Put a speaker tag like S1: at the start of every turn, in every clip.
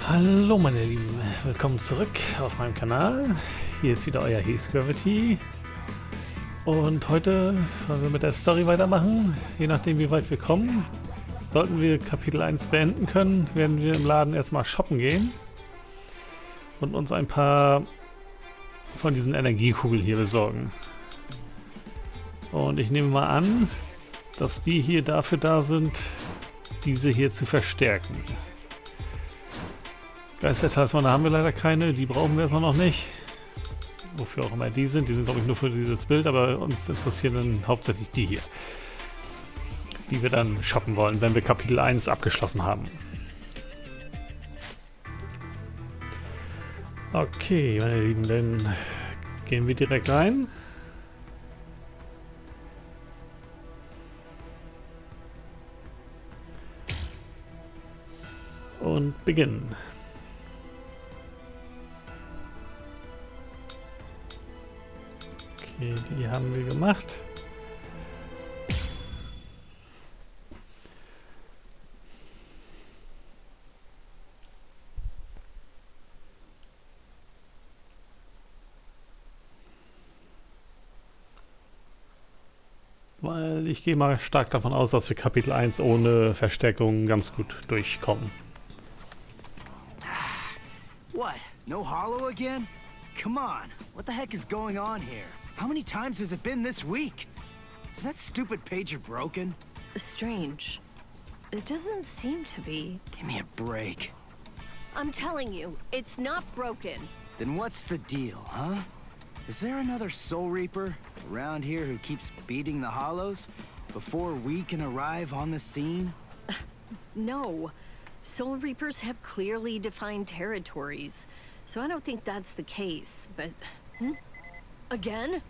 S1: Hallo meine Lieben, willkommen zurück auf meinem Kanal. Hier ist wieder euer HesGravity. Und heute wollen wir mit der Story weitermachen. Je nachdem wie weit wir kommen, sollten wir Kapitel 1 beenden können, werden wir im Laden erstmal shoppen gehen. Und uns ein paar von diesen Energiekugeln hier besorgen. Und ich nehme mal an, dass die hier dafür da sind, diese hier zu verstärken. Geistertalismane haben wir leider keine, die brauchen wir erstmal noch nicht. Wofür auch immer die sind glaube ich nur für dieses Bild, aber uns interessieren dann hauptsächlich die hier. Die wir dann shoppen wollen, wenn wir Kapitel 1 abgeschlossen haben. Okay, meine Lieben, dann gehen wir direkt rein. Und beginnen. Okay, die haben wir gemacht. Weil ich gehe mal stark davon aus, dass wir Kapitel 1 ohne Verstärkung ganz gut durchkommen.
S2: What? No hollow again? Come on, what the heck is going on here? How many times has it been this week? Is that stupid pager broken?
S3: Strange. It doesn't seem to be.
S2: Give me a break.
S3: I'm telling you, it's not broken.
S2: Then what's the deal, huh? Is there another Soul Reaper around here who keeps beating the hollows before we can arrive on the scene?
S3: No. Soul Reapers have clearly defined territories, so I don't think that's the case, but... Again?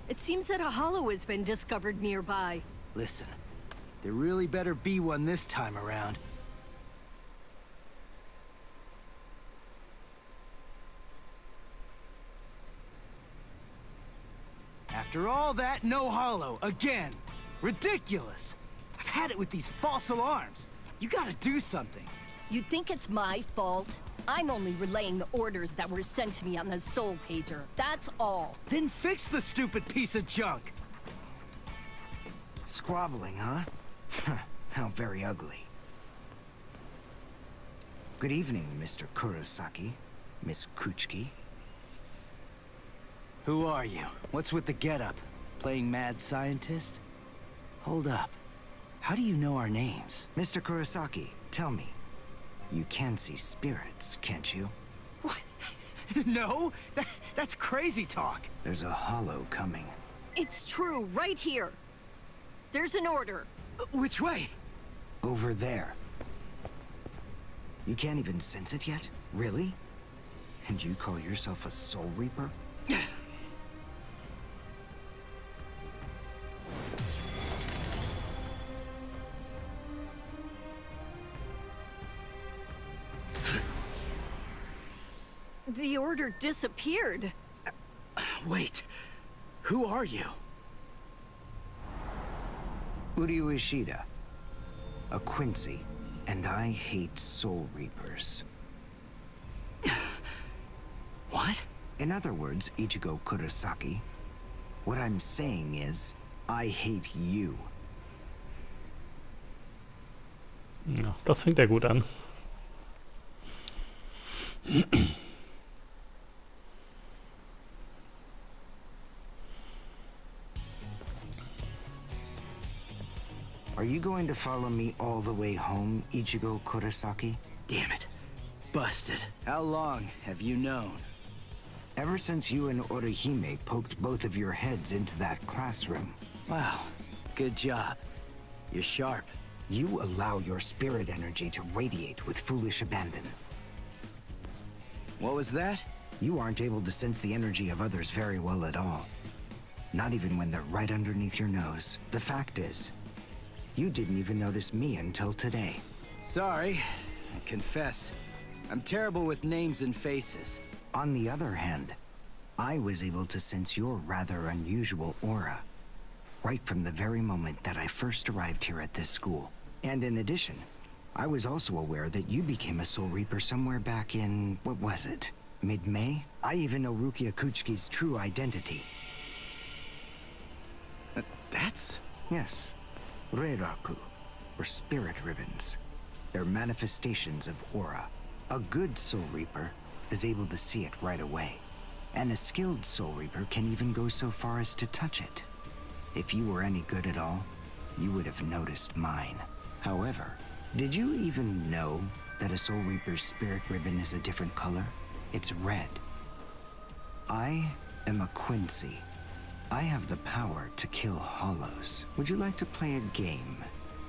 S3: It seems that a hollow has been discovered nearby.
S2: Listen, there really better be one this time around. After all that, no hollow, again! Ridiculous! I've had it with these false alarms. You gotta do something.
S4: You think it's my fault? I'm only relaying the orders that were sent to me on the Soul Pager. That's all.
S2: Then fix the stupid piece of junk!
S5: Squabbling, huh? How very ugly. Good evening, Mr. Kurosaki, Miss Kuchiki.
S2: Who are you? What's with the getup? Playing mad scientist? Hold up. How do you know our names?
S5: Mr. Kurosaki, tell me. You can see spirits, can't you?
S2: What? No? That's crazy talk.
S5: There's a hollow coming.
S3: It's true, right here. There's an order.
S2: Which way?
S5: Over there. You can't even sense it yet? Really? And you call yourself a Soul Reaper?
S3: The order disappeared.
S2: Wait. Who are you?
S5: Uryu Ishida. A Quincy. And I hate Soul Reapers.
S2: What?
S5: In other words, Ichigo Kurosaki, what I'm saying is, I hate you.
S1: Ja, das fängt ja gut an.
S5: Are you going to follow me all the way home, Ichigo Kurosaki?
S2: Damn it. Busted. How long have you known?
S5: Ever since you and Orihime poked both of your heads into that classroom.
S2: Wow. Good job. You're sharp.
S5: You allow your spirit energy to radiate with foolish abandon.
S2: What was that?
S5: You aren't able to sense the energy of others very well at all. Not even when they're right underneath your nose. The fact is, you didn't even notice me until today.
S2: Sorry. I confess. I'm terrible with names and faces.
S5: On the other hand, I was able to sense your rather unusual aura, right from the very moment that I first arrived here at this school. And in addition, I was also aware that you became a Soul Reaper somewhere back in, what was it? Mid-May? I even know Rukia Kuchki's true identity.
S2: That's...
S5: Yes. Reiraku, or spirit ribbons. They're manifestations of aura. A good Soul Reaper is able to see it right away. And a skilled Soul Reaper can even go so far as to touch it. If you were any good at all, you would have noticed mine. However, did you even know that a Soul Reaper's spirit ribbon is a different color? It's red. I am a Quincy. I have the power to kill hollows. Would you like to play a game,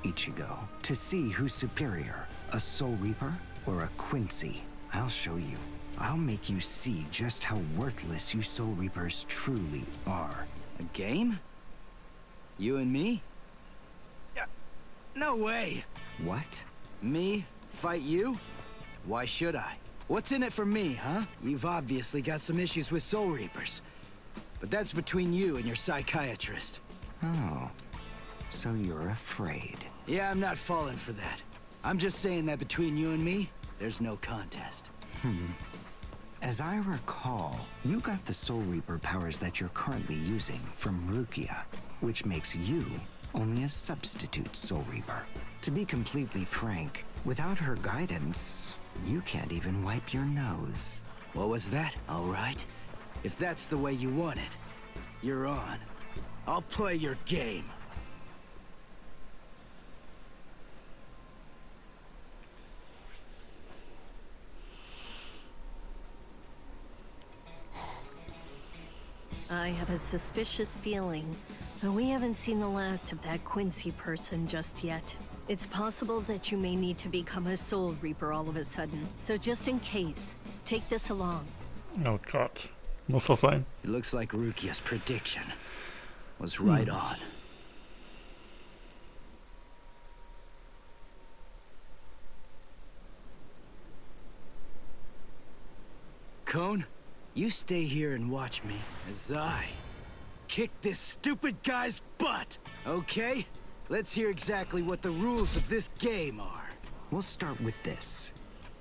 S5: Ichigo? To see who's superior, a Soul Reaper or a Quincy? I'll show you. I'll make you see just how worthless you Soul Reapers truly are.
S2: A game? You and me? No way!
S5: What?
S2: Me fight you? Why should I? What's in it for me, huh? You've obviously got some issues with Soul Reapers. But that's between you and your psychiatrist.
S5: Oh, so you're afraid.
S2: Yeah, I'm not falling for that. I'm just saying that between you and me, there's no contest.
S5: As I recall, you got the Soul Reaper powers that you're currently using from Rukia, which makes you only a substitute Soul Reaper. To be completely frank, without her guidance, you can't even wipe your nose.
S2: What was that? All right. If that's the way you want it, you're on. I'll play your game.
S3: I have a suspicious feeling, but we haven't seen the last of that Quincy person just yet. It's possible that you may need to become a Soul Reaper all of a sudden, so just in case, take this along.
S1: Oh Gott. Muss das sein?
S2: It looks like Rukia's prediction was right on. Cone, you stay here and watch me as I kick this stupid guy's butt, okay? Let's hear exactly what the rules of this game are.
S5: We'll start with this.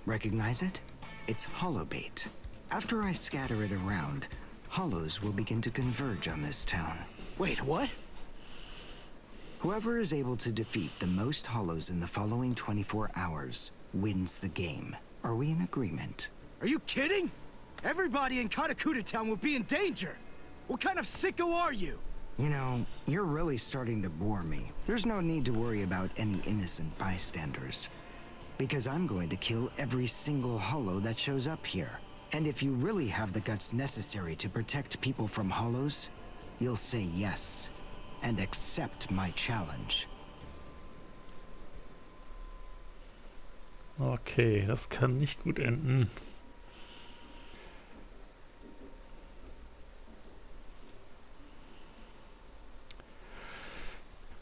S5: Recognize it? It's holobait. After I scatter it around, hollows will begin to converge on this town.
S2: Wait, what?
S5: Whoever is able to defeat the most hollows in the following 24 hours wins the game. Are we in agreement?
S2: Are you kidding? Everybody in Katakuta Town will be in danger. What kind of sicko are you?
S5: You know, you're really starting to bore me. There's no need to worry about any innocent bystanders. Because I'm going to kill every single hollow that shows up here. And if you really have the guts necessary to protect people from hollows, you'll say yes and accept my challenge.
S1: Okay, das kann nicht gut enden.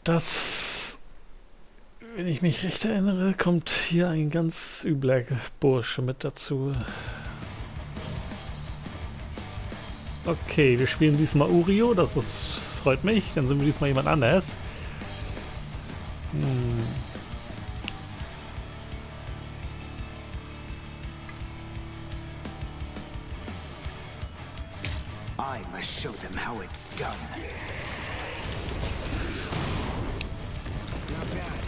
S1: Das, wenn ich mich recht erinnere, kommt hier ein ganz übler Bursche mit dazu. Okay, wir spielen diesmal Uryu, das freut mich, dann sind wir diesmal jemand anders.
S5: I must show them how it's done. Not bad.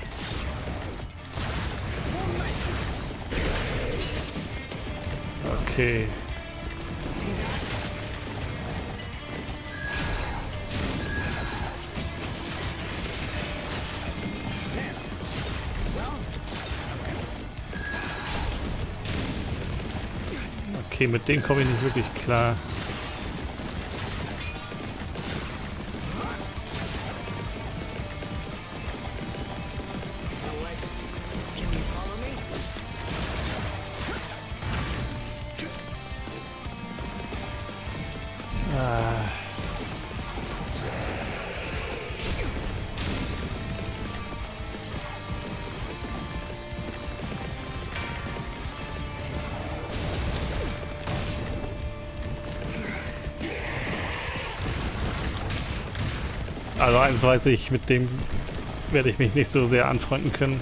S1: Okay.
S5: See that?
S1: Okay, mit dem komme ich nicht wirklich klar. Also eins weiß ich, mit dem werde ich mich nicht so sehr anfreunden können.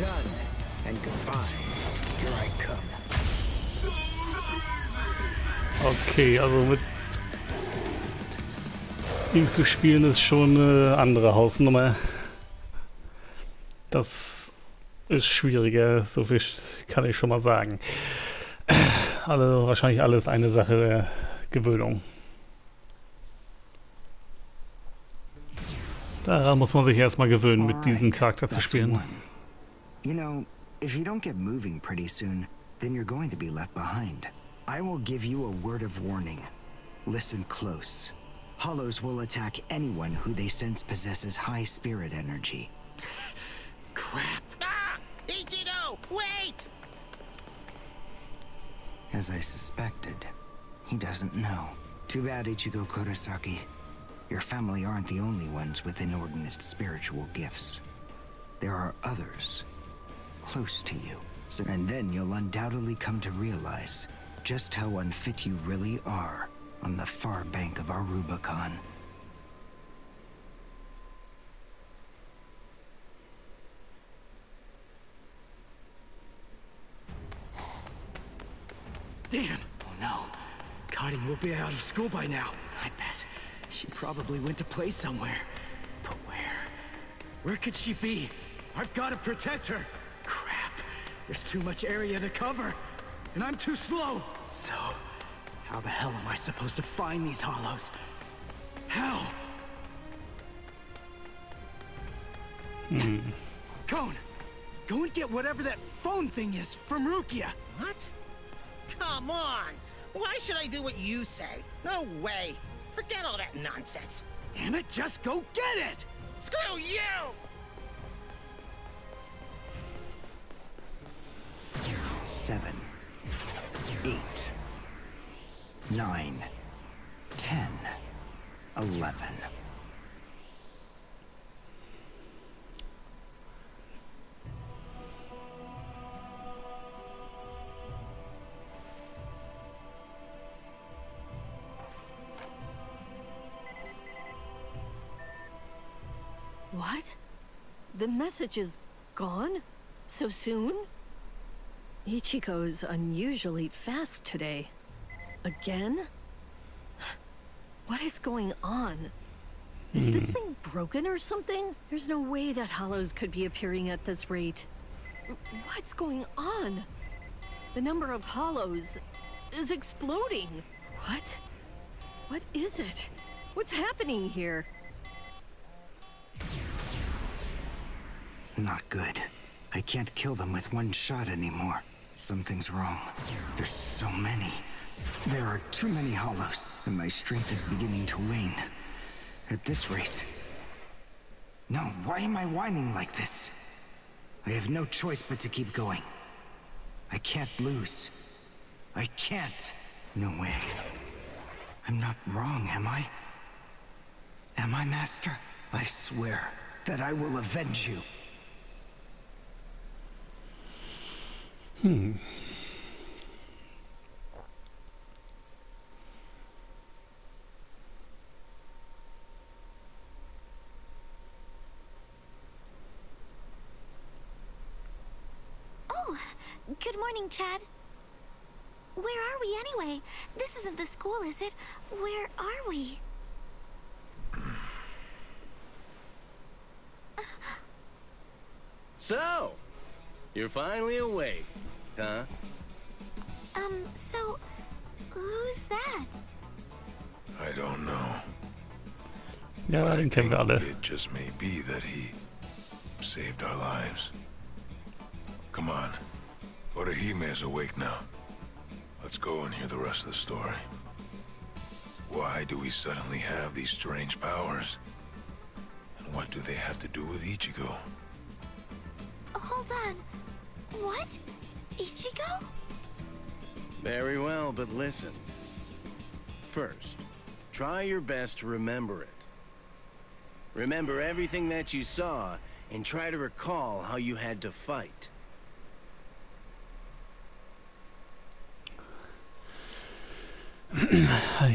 S5: done. And goodbye. Here I come.
S1: Okay, also mit ihm zu spielen ist schon eine andere Hausnummer. Das ist schwieriger, so viel kann ich schon mal sagen. Also wahrscheinlich alles eine Sache der Gewöhnung. Daran muss man sich erstmal gewöhnen, mit diesem Charakter zu spielen.
S5: You know, if you don't get moving pretty soon, then you're going to be left behind. I will give you a word of warning. Listen close. Hollows will attack anyone who they sense possesses high spirit energy.
S2: Crap.
S6: Ah! Ichigo, wait!
S5: As I suspected, he doesn't know. Too bad, Ichigo Kurosaki. Your family aren't the only ones with inordinate spiritual gifts. There are others close to you. And then you'll undoubtedly come to realize just how unfit you really are on the far bank of our Rubicon.
S2: Damn. Oh no. Karin will be out of school by now. I bet. She probably went to play somewhere. But where? Where could she be? I've got to protect her. Crap. There's too much area to cover. And I'm too slow. So, how the hell am I supposed to find these hollows? How? Cone, go and get whatever that phone thing is from Rukia.
S6: What? Come on! Why should I do what you say? No way! Forget all that nonsense!
S2: Damn it, just go get it!
S6: Screw you!
S5: 7, 8, 9, 10, 11.
S3: What? The message is gone? So soon? Ichigo's unusually fast today. Again? What is going on? Is this thing broken or something? There's no way that hollows could be appearing at this rate. What's going on? The number of hollows is exploding. What? What is it? What's happening here?
S5: Not good. I can't kill them with one shot anymore. Something's wrong. There's so many. There are too many hollows, and my strength is beginning to wane. At this rate... No, why am I whining like this? I have no choice but to keep going. I can't lose. I can't. No way. I'm not wrong, am I? Am I, Master? I swear that I will avenge you.
S7: Oh, good morning, Chad. Where are we anyway? This isn't the school, is it? Where are we?
S8: So, you're finally awake, huh?
S7: So, who's that?
S9: I don't know.
S1: Ja,
S9: But I
S1: den kennen wir
S9: think
S1: alle.
S9: it just may be that he saved our lives. Come on. Orihime is awake now. Let's go and hear the rest of the story. Why do we suddenly have these strange powers? And what do they have to do with Ichigo?
S7: Hold on. What? Ichigo?
S8: Very well, but listen. First, try your best to remember it. Remember everything that you saw, and try to recall how you had to fight.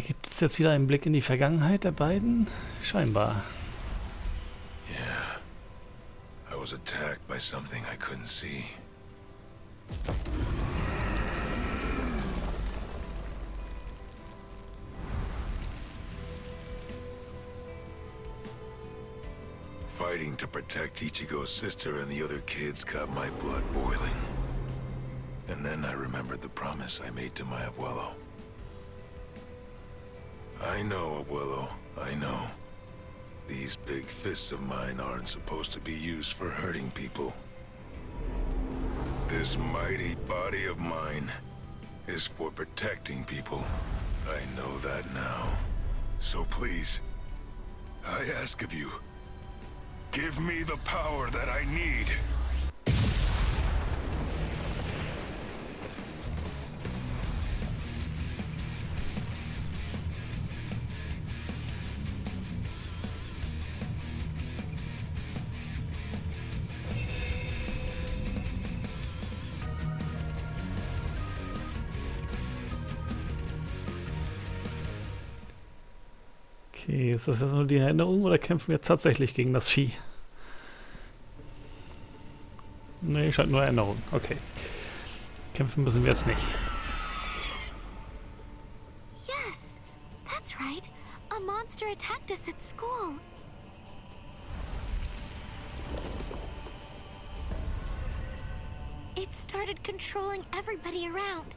S1: Gibt es jetzt wieder einen Blick in die Vergangenheit der beiden? Scheinbar.
S9: Yeah. I was attacked by something I couldn't see. Fighting to protect Ichigo's sister and the other kids got my blood boiling. And then I remembered the promise I made to my abuelo. I know, abuelo, I know. These big fists of mine aren't supposed to be used for hurting people. This mighty body of mine is for protecting people. I know that now. So please, I ask of you, give me the power that I need.
S1: Okay, ist das jetzt nur die Erinnerung oder kämpfen wir jetzt tatsächlich gegen das Vieh? Ne, scheint nur Erinnerung. Okay. Kämpfen müssen wir jetzt nicht.
S7: Yes, that's right. A monster attacked us at school. It started controlling everybody around,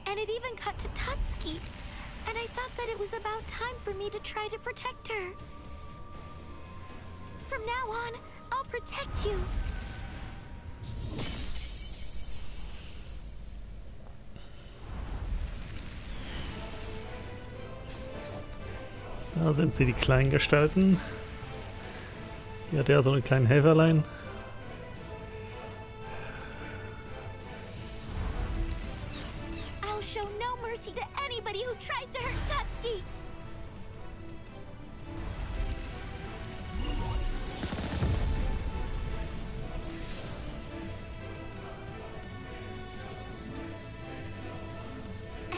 S7: and it even got to Tatsuki. And I thought that it was about time for me to try to protect her. From now on, I'll protect you.
S1: Da sind sie, die kleinen Gestalten. Hier hat er so eine kleinen Helferlein.
S7: I'll show no mercy to anybody who tries to hurt Tatsuki.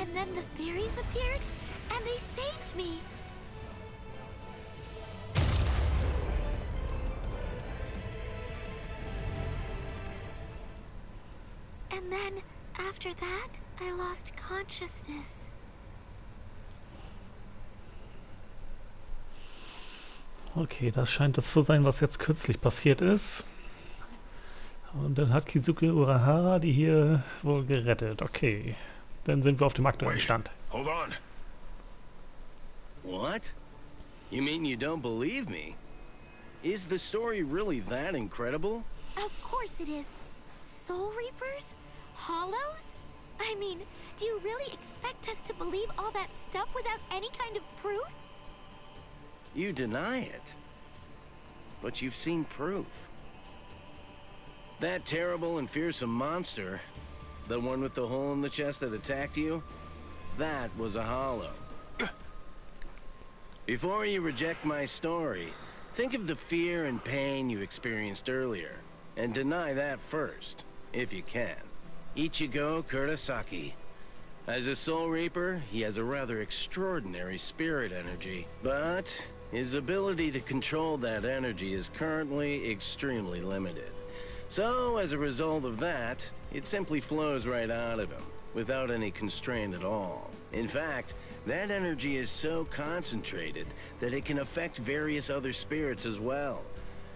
S7: And then the fairies appeared, and they saved me. And then, after that, I lost consciousness.
S1: Okay, das scheint das zu sein, was jetzt kürzlich passiert ist. Und dann hat Kizuki Urahara die hier wohl gerettet. Okay, dann sind wir auf dem aktuellen Stand.
S9: Hold on.
S8: What? You mean you don't believe me? Is the story really that incredible?
S7: Of course it is. Soul Reapers? Hollows? I mean, do you really expect us to believe all that stuff without any kind of proof?
S8: You deny it. But you've seen proof. That terrible and fearsome monster, the one with the hole in the chest that attacked you, that was a hollow. Before you reject my story, think of the fear and pain you experienced earlier, and deny that first, if you can. Ichigo Kurosaki. As a Soul Reaper, he has a rather extraordinary spirit energy, but his ability to control that energy is currently extremely limited. So, as a result of that, it simply flows right out of him, without any constraint at all. In fact, that energy is so concentrated that it can affect various other spirits as well.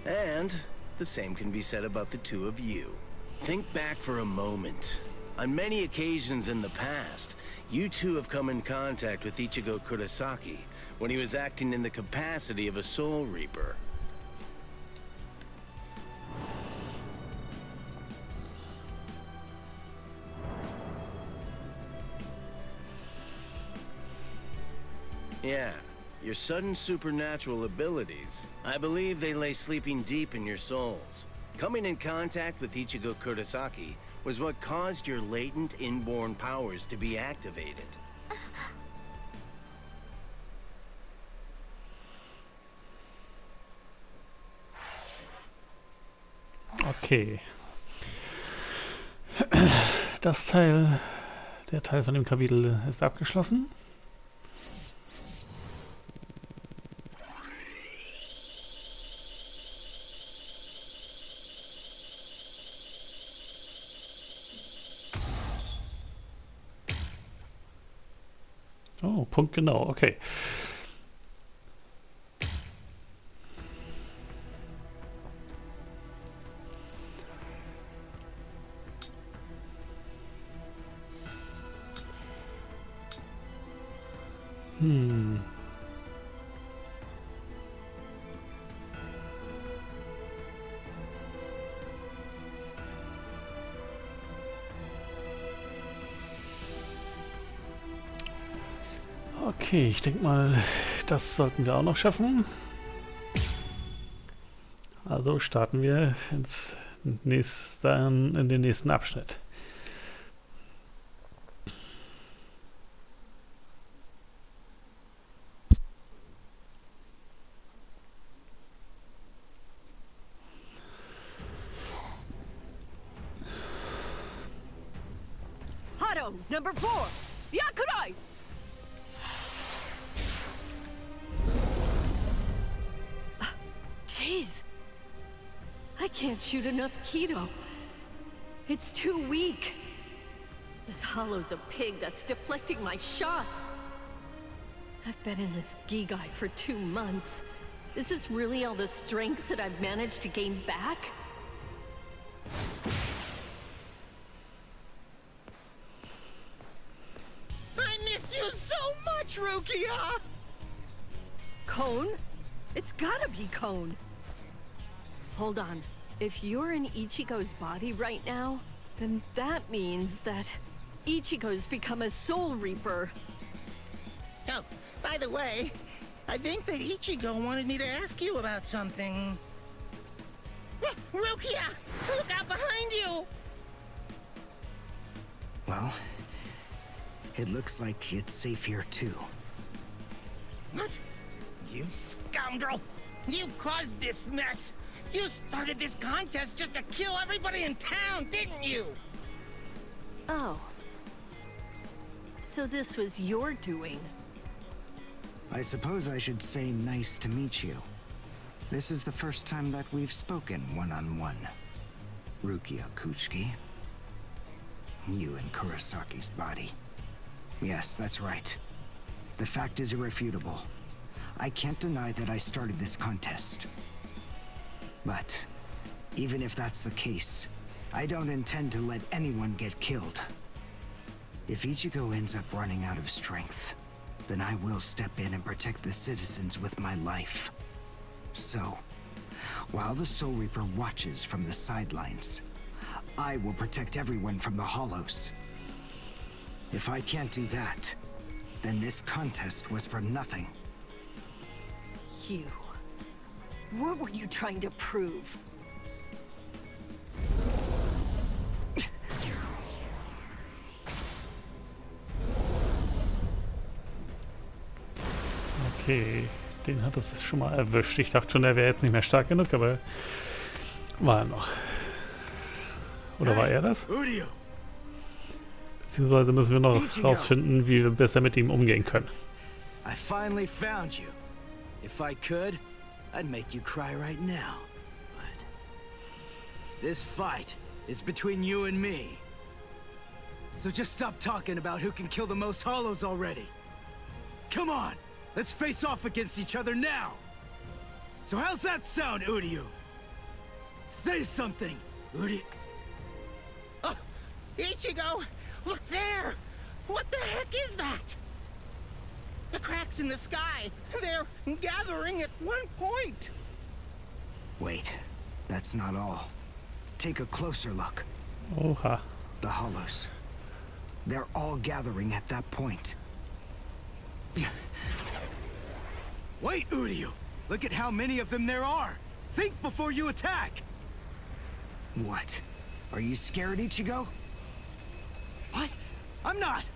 S8: And the same can be said about the two of you. Think back for a moment. On many occasions in the past, you two have come in contact with Ichigo Kurosaki when he was acting in the capacity of a Soul Reaper. Yeah, your sudden supernatural abilities, I believe they lay sleeping deep in your souls. Coming in contact with Ichigo Kurosaki was what caused your latent inborn powers to be activated.
S1: Okay. Der Teil von dem Kapitel ist abgeschlossen. Oh, punktgenau, okay. Okay, ich denke mal, das sollten wir auch noch schaffen. Also starten wir in den nächsten Abschnitt.
S4: Hado, number 4. Yakurai!
S3: Jeez. I can't shoot enough keto. It's too weak. This hollow's a pig that's deflecting my shots. I've been in this Gigai for 2 months. Is this really all the strength that I've managed to gain back?
S6: I miss you so much, Rukia!
S3: Cone? It's gotta be Cone. Hold on. If you're in Ichigo's body right now, then that means that Ichigo's become a Soul Reaper.
S6: Oh, by the way, I think that Ichigo wanted me to ask you about something. Rukia! Look out behind you!
S5: Well, it looks like it's safe here too.
S6: What? You scoundrel! You caused this mess! You started this contest just to kill everybody in town, didn't you?
S3: Oh. So this was your doing.
S5: I suppose I should say nice to meet you. This is the first time that we've spoken one-on-one. Rukia Kuchiki. You in Kurosaki's body. Yes, that's right. The fact is irrefutable. I can't deny that I started this contest. But even if that's the case, I don't intend to let anyone get killed. If Ichigo ends up running out of strength, then I will step in and protect the citizens with my life. So, while the Soul Reaper watches from the sidelines, I will protect everyone from the Hollows. If I can't do that, then this contest was for nothing.
S3: You. What were you trying to prove?
S1: Okay, den hat es schon mal erwischt. Ich dachte schon, er wäre jetzt nicht mehr stark genug, aber war er noch. Oder war er das?
S2: Uryu!
S1: Beziehungsweise müssen wir noch rausfinden, wie wir besser mit ihm umgehen können.
S2: I finally found you. If I could, I'd make you cry right now. But this fight is between you and me. So just stop talking about who can kill the most hollows already. Come on, let's face off against each other now. So how's that sound, Uryu? Say something, Uryu.
S6: Ichigo! Look there! What the heck is that? The cracks in the sky! They're gathering at one point!
S5: Wait, that's not all. Take a closer look.
S1: Oha.
S5: The hollows. They're all gathering at that point.
S2: Wait, Uryu! Look at how many of them there are! Think before you attack!
S5: What? Are you scared, Ichigo?
S2: What? I'm not!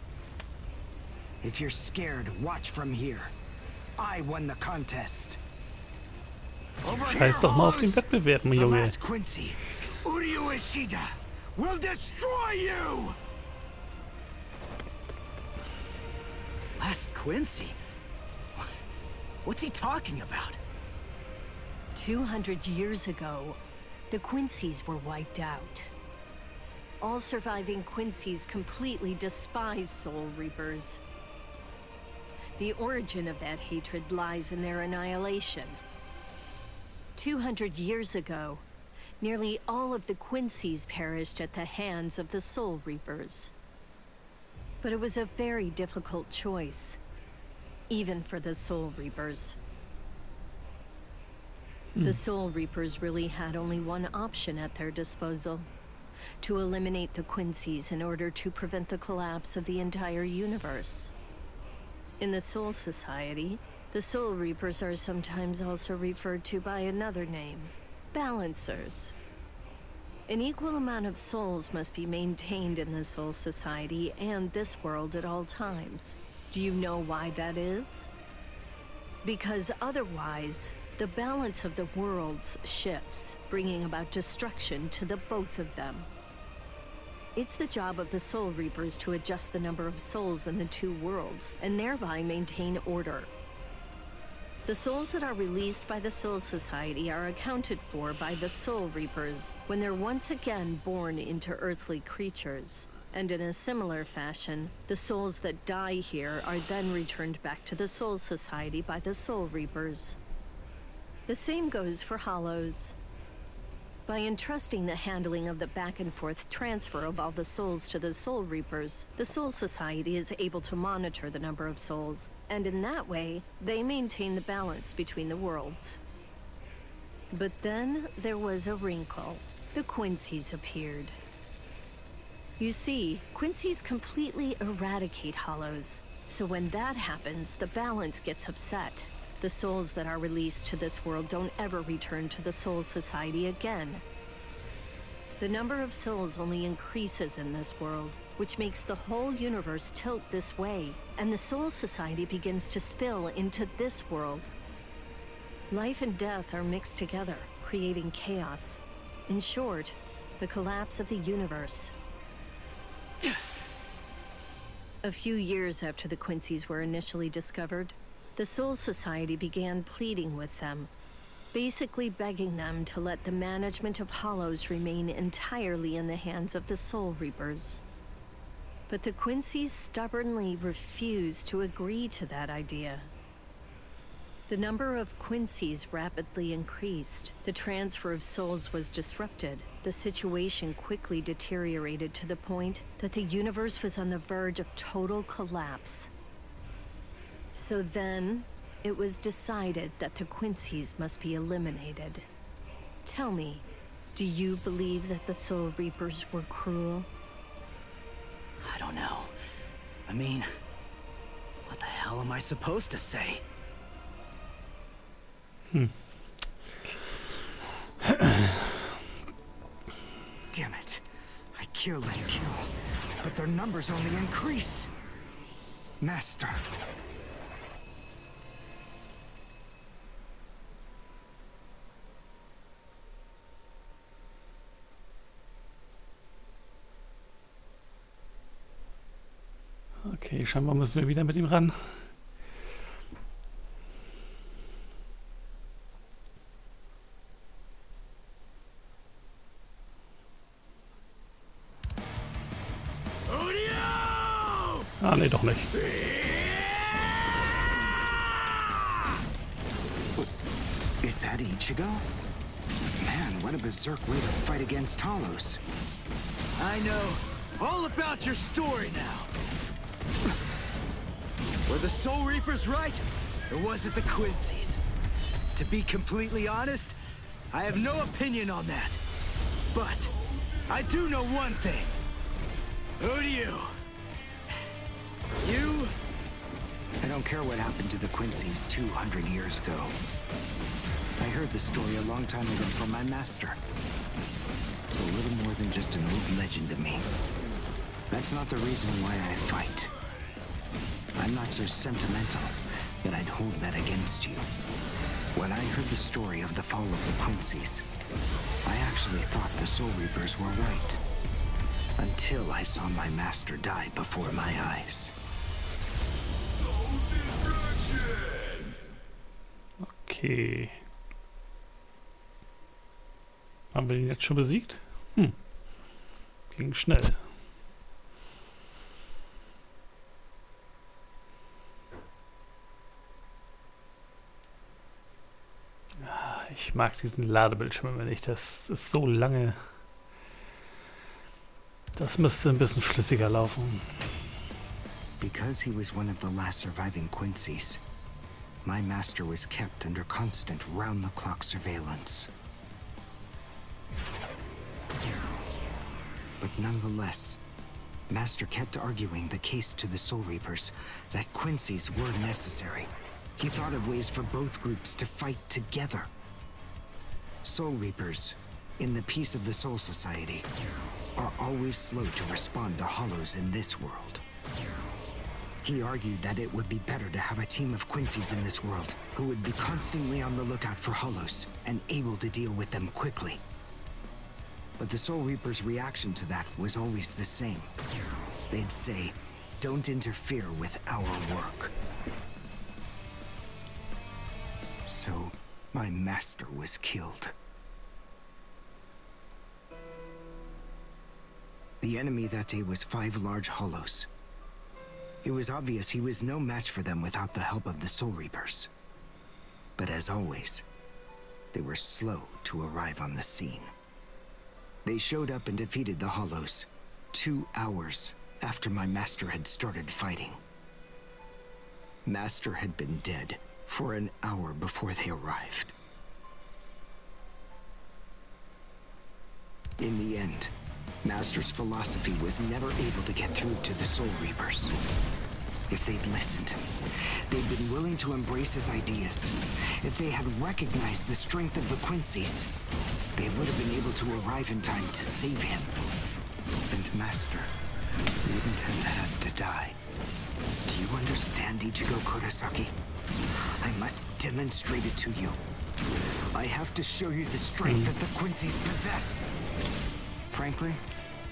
S5: If you're scared, watch from here. I won the contest. Over here,
S1: Scheiß doch mal auf den
S5: Hollows!
S1: Wettbewerb,
S5: The
S1: Junge.
S5: last Quincy, Uryu Ishida, will destroy you!
S2: Last Quincy? What's he talking about?
S3: 200 years ago, the Quincy's were wiped out. All surviving Quincy's completely despise Soul Reapers. The origin of that hatred lies in their annihilation. 200 years ago, nearly all of the Quincy's perished at the hands of the Soul Reapers. But it was a very difficult choice, even for the Soul Reapers. The Soul Reapers really had only one option at their disposal: to eliminate the Quincy's in order to prevent the collapse of the entire universe. In the Soul Society, the Soul Reapers are sometimes also referred to by another name: Balancers. An equal amount of souls must be maintained in the Soul Society and this world at all times. Do you know why that is? Because otherwise, the balance of the worlds shifts, bringing about destruction to the both of them. It's the job of the Soul Reapers to adjust the number of souls in the two worlds, and thereby maintain order. The souls that are released by the Soul Society are accounted for by the Soul Reapers when they're once again born into earthly creatures. And in a similar fashion, the souls that die here are then returned back to the Soul Society by the Soul Reapers. The same goes for Hollows. By entrusting the handling of the back-and-forth transfer of all the souls to the Soul Reapers, the Soul Society is able to monitor the number of souls, and in that way, they maintain the balance between the worlds. But then there was a wrinkle. The Quincy's appeared. You see, Quincy's completely eradicate Hollows, so when that happens, the balance gets upset. The souls that are released to this world don't ever return to the Soul Society again. The number of souls only increases in this world, which makes the whole universe tilt this way, and the Soul Society begins to spill into this world. Life and death are mixed together, creating chaos. In short, the collapse of the universe. A few years after the Quincy's were initially discovered, the Soul Society began pleading with them, basically begging them to let the management of Hollows remain entirely in the hands of the Soul Reapers. But the Quincy's stubbornly refused to agree to that idea. The number of Quincy's rapidly increased. The transfer of souls was disrupted. The situation quickly deteriorated to the point that the universe was on the verge of total collapse. So then, it was decided that the Quincy's must be eliminated. Tell me, do you believe that the Soul Reapers were cruel?
S2: I don't know. I mean, what the hell am I supposed to say?
S5: Damn it. I kill and kill, but their numbers only increase. Master.
S1: Okay, scheinbar müssen wir wieder mit ihm ran. Ah, nee, doch nicht.
S5: Is that Ichigo? Man, what a berserk way to fight against Hollows.
S2: I know all about your story now. Were the Soul Reapers right, or was it the Quincy's? To be completely honest, I have no opinion on that. But I do know one thing. Uryu, you...
S5: I don't care what happened to the Quincy's 200 years ago. I heard the story a long time ago from my master. It's a little more than just an old legend to me. That's not the reason why I fight. I'm not so sentimental that I'd hold that against you. When I heard the story of the fall of the Quincy's, I actually thought the Soul Reapers were right. Until I saw my master die before my eyes.
S1: Okay. Haben wir ihn jetzt schon besiegt? Ging schnell. Ich mag diesen Ladebildschirm immer nicht. Das ist so lange. Das müsste ein bisschen flüssiger laufen.
S5: Because he was one of the last surviving Quincy's, my master was kept under constant round-the-clock surveillance. But nonetheless, Master kept arguing the case to the Soul Reapers that Quincy's were necessary. He thought of ways for both groups to fight together. Soul Reapers, in the peace of the Soul Society, are always slow to respond to hollows in this world. He argued that it would be better to have a team of Quincy's in this world who would be constantly on the lookout for hollows and able to deal with them quickly. But the Soul Reaper's reaction to that was always the same. They'd say, "Don't interfere with our work." So, my master was killed. The enemy that day was 5 large hollows. It was obvious he was no match for them without the help of the Soul Reapers. But as always, they were slow to arrive on the scene. They showed up and defeated the hollows 2 hours after my master had started fighting. Master had been dead for an hour before they arrived. In the end, Master's philosophy was never able to get through to the Soul Reapers. If they'd listened, they'd been willing to embrace his ideas. If they had recognized the strength of the Quincy's, they would have been able to arrive in time to save him. And Master wouldn't have had to die. Do you understand, Ichigo Kurosaki? I must demonstrate it to you. I have to show you the strength that the Quincy's possess. Frankly,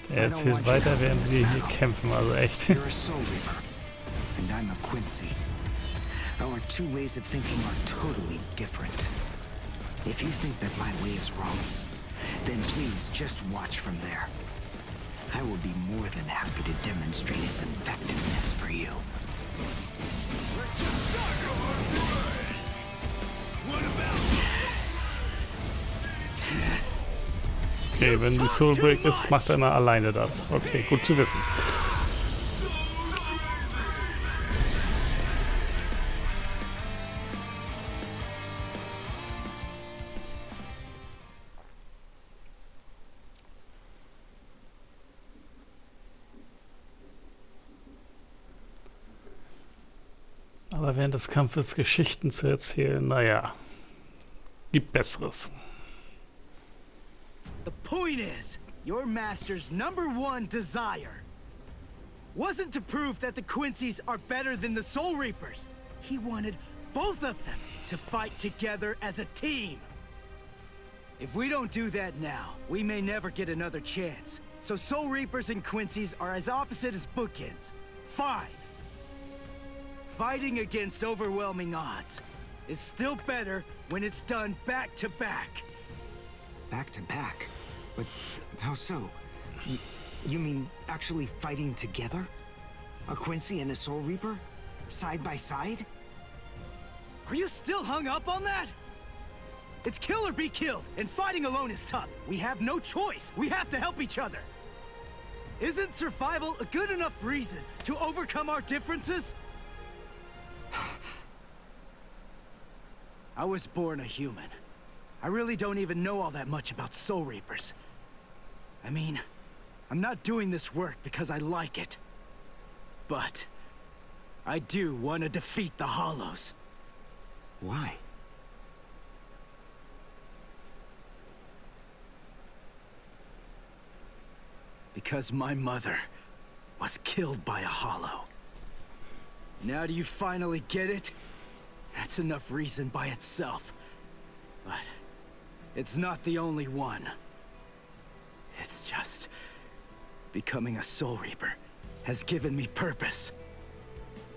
S1: Er erzählt weiter, während wir hier kämpfen, also echt.
S5: You're a Soul Reaper, and I'm a Quincy. Our 2 ways of thinking are totally different. If you think that my way is wrong, then please just watch from there. I will be more than happy to demonstrate its effectiveness for you.
S1: Okay, wenn die Soul Break ist, macht er immer alleine das. Okay, gut zu wissen. Aber während des Kampfes Geschichten zu erzählen, naja, gibt Besseres.
S2: The point is, your master's #1 desire wasn't to prove that the Quincy's are better than the Soul Reapers. He wanted both of them to fight together as a team. If we don't do that now, we may never get another chance. So Soul Reapers and Quincy's are as opposite as bookends. Fine. Fighting against overwhelming odds is still better when it's done back to back.
S5: Back to back? But how so? You mean actually fighting together? A Quincy and a Soul Reaper? Side by side?
S2: Are you still hung up on that? It's kill or be killed, and fighting alone is tough. We have no choice. We have to help each other. Isn't survival a good enough reason to overcome our differences? I was born a human. I really don't even know all that much about Soul Reapers. I mean, I'm not doing this work because I like it. But I do want to defeat the Hollows.
S5: Why?
S2: Because my mother was killed by a Hollow. Now do you finally get it? That's enough reason by itself. But it's not the only one. It's just becoming a Soul Reaper has given me purpose.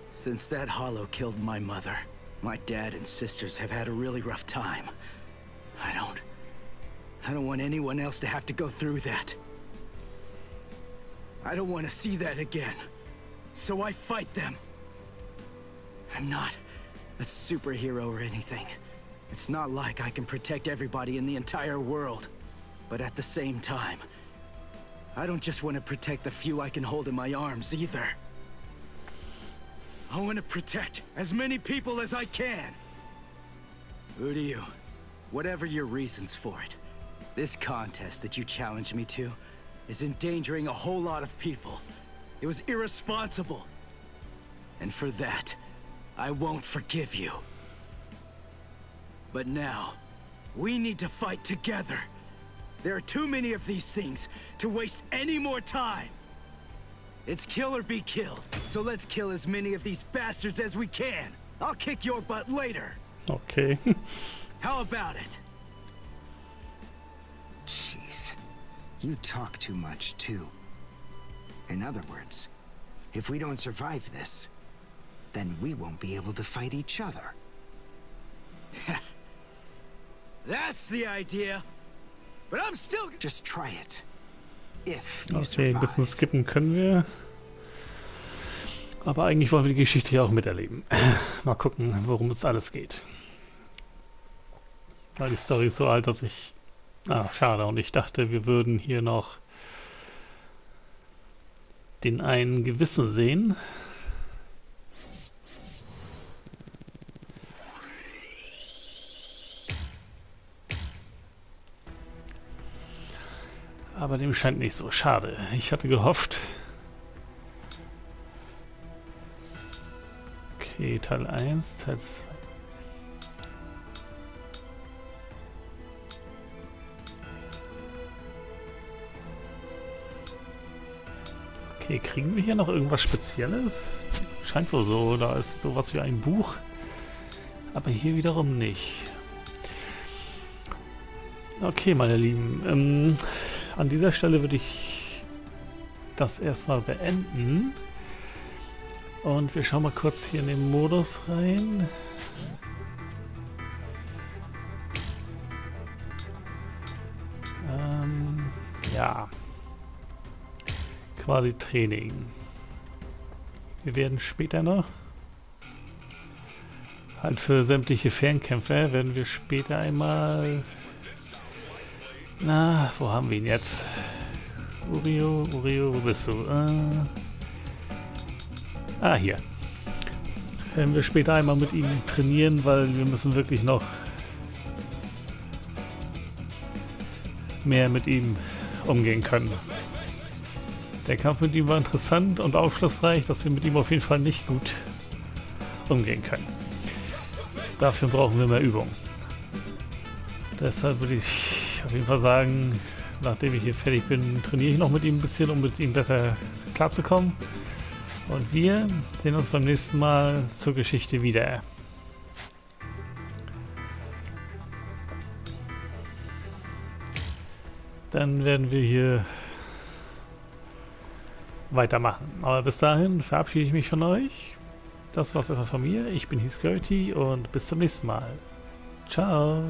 S2: Since that Hollow killed my mother, my dad and sisters have had a really rough time. I don't want anyone else to have to go through that. I don't want to see that again. So I fight them. I'm not a superhero or anything. It's not like I can protect everybody in the entire world. But at the same time, I don't just want to protect the few I can hold in my arms either. I want to protect as many people as I can. Uryu, whatever your reasons for it, this contest that you challenged me to is endangering a whole lot of people. It was irresponsible. And for that, I won't forgive you. But now, we need to fight together. There are too many of these things to waste any more time. It's kill or be killed, so let's kill as many of these bastards as we can. I'll kick your butt later.
S1: Okay.
S2: How about it?
S5: Jeez. You talk too much, too. In other words, if we don't survive this, then we won't be able to fight each other.
S2: That's the idea. But I'm still...
S5: Just try it. If you
S1: Okay, ein bisschen
S5: survive.
S1: skippen können wir. Aber eigentlich wollen wir die Geschichte ja auch miterleben. Mal gucken, worum es alles geht. Weil die Story ist so alt, dass ich... Ah, schade. Und ich dachte, wir würden hier noch den einen Gewissen sehen. Aber dem scheint nicht so. Schade. Ich hatte gehofft. Okay, Teil 1, Teil 2. Okay, kriegen wir hier noch irgendwas Spezielles? Scheint wohl so. Da ist sowas wie ein Buch. Aber hier wiederum nicht. Okay, meine Lieben. An dieser Stelle würde ich das erstmal beenden. Und wir schauen mal kurz hier in den Modus rein. Ja. Quasi Training. Wir werden später noch, halt für sämtliche Fernkämpfer, werden wir später einmal... Na, wo haben wir ihn jetzt? Uryu, wo bist du? Hier. Werden wir später einmal mit ihm trainieren, weil wir müssen wirklich noch mehr mit ihm umgehen können. Der Kampf mit ihm war interessant und aufschlussreich, dass wir mit ihm auf jeden Fall nicht gut umgehen können. Dafür brauchen wir mehr Übung. Deshalb würde ich auf jeden Fall sagen, nachdem ich hier fertig bin, trainiere ich noch mit ihm ein bisschen, um mit ihm besser klarzukommen. Und wir sehen uns beim nächsten Mal zur Geschichte wieder. Dann werden wir hier weitermachen. Aber bis dahin verabschiede ich mich von euch. Das war's erstmal von mir. Ich bin HesGravity und bis zum nächsten Mal. Ciao.